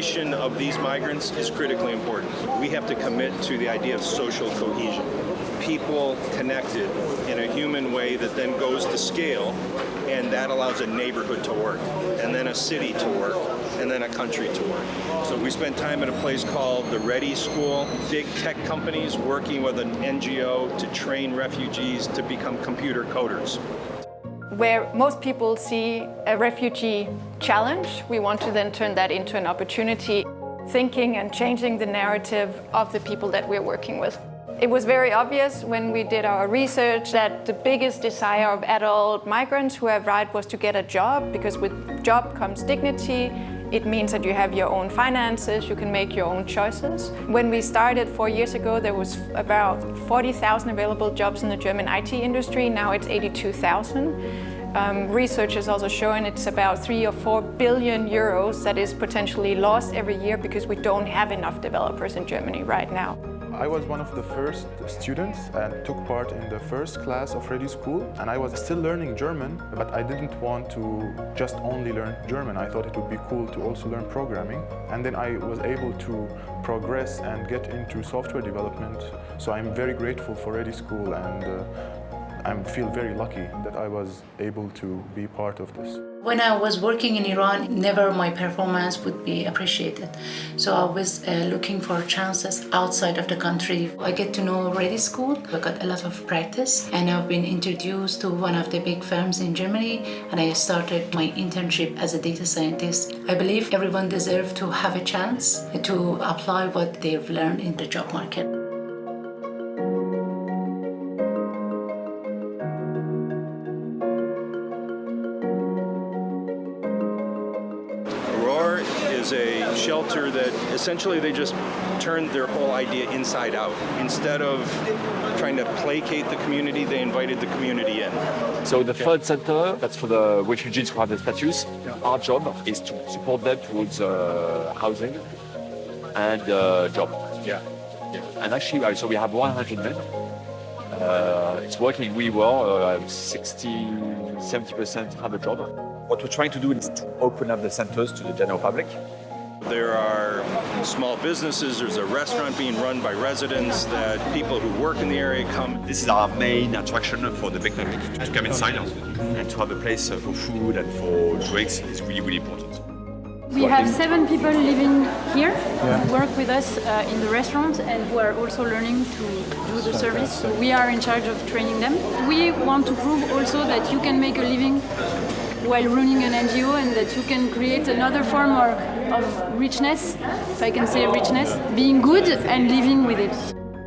integration of these migrants is critically important. We have to commit to the idea of social cohesion. People connected in a human way that then goes to scale, and that allows a neighborhood to work, and then a city to work, and then a country to work. So we spent time at a place called the ReDI School, big tech companies working with an NGO to train refugees to become computer coders. Where most people see a refugee challenge, we want to then turn that into an opportunity, thinking and changing the narrative of the people that we're working with. It was very obvious when we did our research that the biggest desire of adult migrants who have arrived was to get a job, because with job comes dignity. It means that you have your own finances, you can make your own choices. When we started 4 years ago, there was about 40,000 available jobs in the German IT industry. Now it's 82,000. Research is also showing it's about 3 or 4 billion euros that is potentially lost every year because we don't have enough developers in Germany right now. I was one of the first students and took part in the first class of ReDI School, and I was still learning German, but I didn't want to just only learn German. I thought it would be cool to also learn programming, and then I was able to progress and get into software development. So I'm very grateful for ReDI School, and I feel very lucky that I was able to be part of this. When I was working in Iran, never my performance would be appreciated. So I was looking for chances outside of the country. I get to know ReDI School. I got a lot of practice, and I've been introduced to one of the big firms in Germany, and I started my internship as a data scientist. I believe everyone deserves to have a chance to apply what they've learned in the job market. Is a shelter that essentially they just turned their whole idea inside out. Instead of trying to placate the community, they invited the community in. So the third center, that's for the refugees who have the status. Our job is to support them towards housing and job. Yeah. And actually, so we have 100 men. It's working really well. 60-70% have a job. What we're trying to do is to open up the centers to the general public. There are small businesses, there's a restaurant being run by residents that people who work in the area come. This is our main attraction for the big public, to come inside and to have a place for food and for drinks is really, really important. We have 7 people living here who work with us in the restaurant and who are also learning to do the service. So we are in charge of training them. We want to prove also that you can make a living while running an NGO, and that you can create another form of richness, if I can say richness, being good and living with it.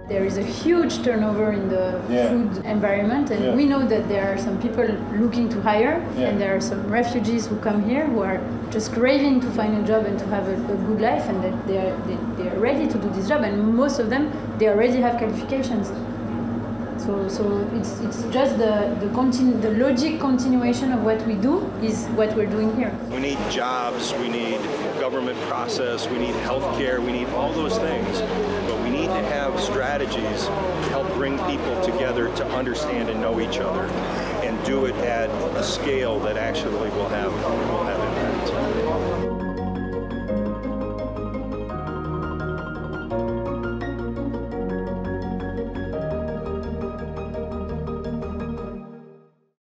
There is a huge turnover in the food environment, and we know that there are some people looking to hire, and there are some refugees who come here who are just craving to find a job and to have a good life, and that they are ready to do this job, and most of them, they already have qualifications. So it's just the logic continuation of what we do is what we're doing here. We need jobs, we need government process, we need healthcare, we need all those things. But we need to have strategies to help bring people together to understand and know each other, and do it at a scale that actually will have impact.